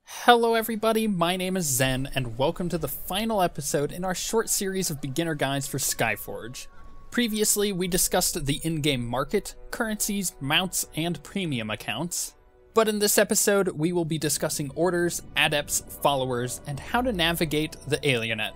Hello everybody, my name is Zen, and welcome to the final episode in our short series of beginner guides for Skyforge. Previously, we discussed the in-game market, currencies, mounts, and premium accounts. But in this episode, we will be discussing orders, adepts, followers, and how to navigate the Aelinet.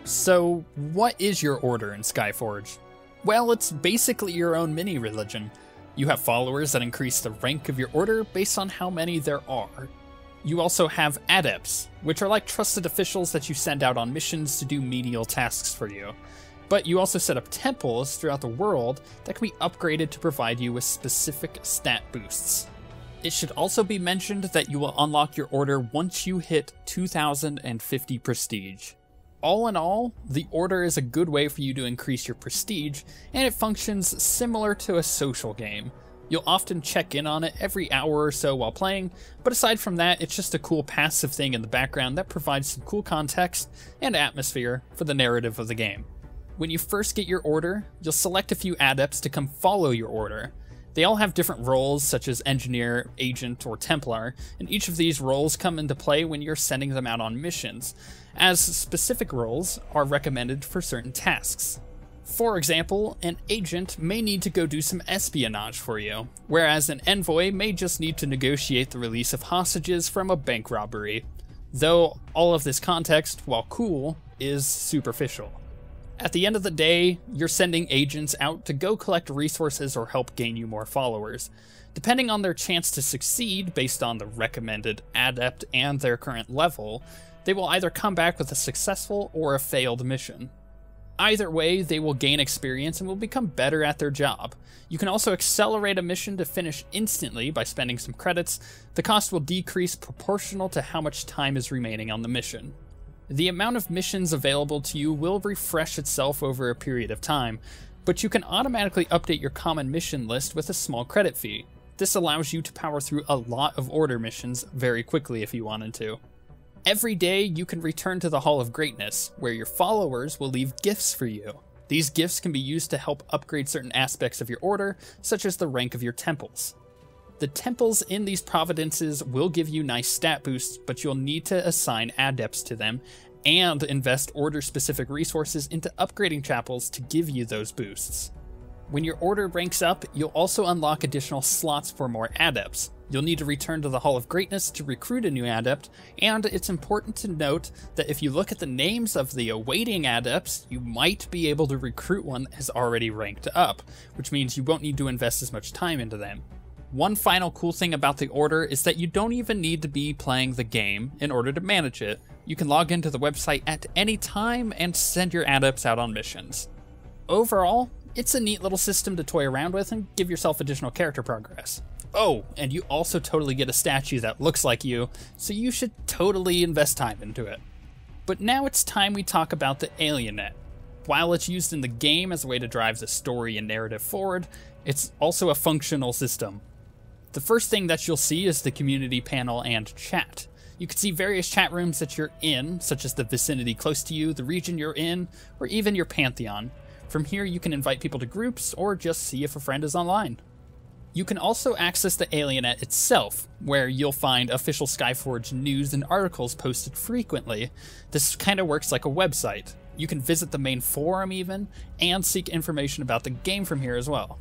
So, what is your order in Skyforge? Well, it's basically your own mini-religion. You have followers that increase the rank of your order based on how many there are. You also have adepts, which are like trusted officials that you send out on missions to do menial tasks for you. But you also set up temples throughout the world that can be upgraded to provide you with specific stat boosts. It should also be mentioned that you will unlock your order once you hit 2050 prestige. All in all, the order is a good way for you to increase your prestige, and it functions similar to a social game. You'll often check in on it every hour or so while playing, but aside from that, it's just a cool passive thing in the background that provides some cool context and atmosphere for the narrative of the game. When you first get your order, you'll select a few adepts to come follow your order. They all have different roles, such as Engineer, Agent, or Templar, and each of these roles come into play when you're sending them out on missions, as specific roles are recommended for certain tasks. For example, an Agent may need to go do some espionage for you, whereas an Envoy may just need to negotiate the release of hostages from a bank robbery, though all of this context, while cool, is superficial. At the end of the day, you're sending agents out to go collect resources or help gain you more followers. Depending on their chance to succeed based on the recommended adept and their current level, they will either come back with a successful or a failed mission. Either way, they will gain experience and will become better at their job. You can also accelerate a mission to finish instantly by spending some credits. The cost will decrease proportional to how much time is remaining on the mission. The amount of missions available to you will refresh itself over a period of time, but you can automatically update your common mission list with a small credit fee. This allows you to power through a lot of order missions very quickly if you wanted to. Every day, you can return to the Hall of Greatness, where your followers will leave gifts for you. These gifts can be used to help upgrade certain aspects of your order, such as the rank of your temples. The temples in these providences will give you nice stat boosts, but you'll need to assign adepts to them and invest order-specific resources into upgrading chapels to give you those boosts. When your order ranks up, you'll also unlock additional slots for more adepts. You'll need to return to the Hall of Greatness to recruit a new adept, and it's important to note that if you look at the names of the awaiting adepts, you might be able to recruit one that has already ranked up, which means you won't need to invest as much time into them. One final cool thing about the order is that you don't even need to be playing the game in order to manage it. You can log into the website at any time and send your adepts out on missions. Overall, it's a neat little system to toy around with and give yourself additional character progress. Oh, and you also totally get a statue that looks like you, so you should totally invest time into it. But now it's time we talk about the Aelinet. While it's used in the game as a way to drive the story and narrative forward, it's also a functional system. The first thing that you'll see is the community panel and chat. You can see various chat rooms that you're in, such as the vicinity close to you, the region you're in, or even your pantheon. From here, you can invite people to groups or just see if a friend is online. You can also access the Aelinet itself, where you'll find official Skyforge news and articles posted frequently. This kind of works like a website. You can visit the main forum even, and seek information about the game from here as well.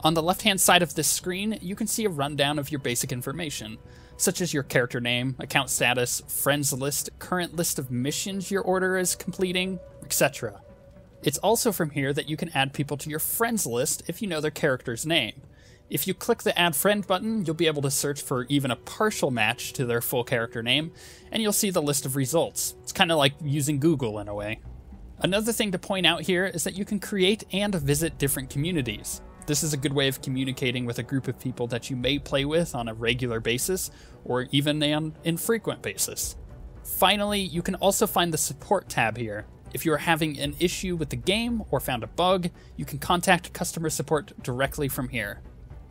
On the left-hand side of this screen, you can see a rundown of your basic information, such as your character name, account status, friends list, current list of missions your order is completing, etc. It's also from here that you can add people to your friends list if you know their character's name. If you click the Add Friend button, you'll be able to search for even a partial match to their full character name, and you'll see the list of results. It's kind of like using Google in a way. Another thing to point out here is that you can create and visit different communities. This is a good way of communicating with a group of people that you may play with on a regular basis, or even on an infrequent basis. Finally, you can also find the support tab here. If you are having an issue with the game or found a bug, you can contact customer support directly from here.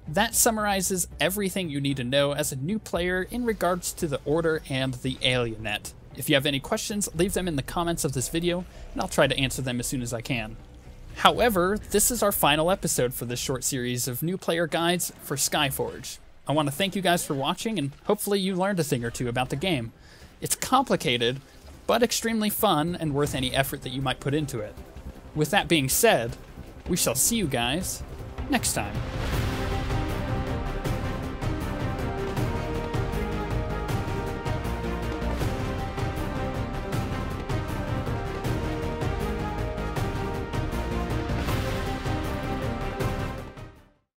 That summarizes everything you need to know as a new player in regards to the Order and the Aelinet. If you have any questions, leave them in the comments of this video, and I'll try to answer them as soon as I can. However, this is our final episode for this short series of new player guides for Skyforge. I want to thank you guys for watching, and hopefully you learned a thing or two about the game. It's complicated, but extremely fun and worth any effort that you might put into it. With that being said, we shall see you guys next time.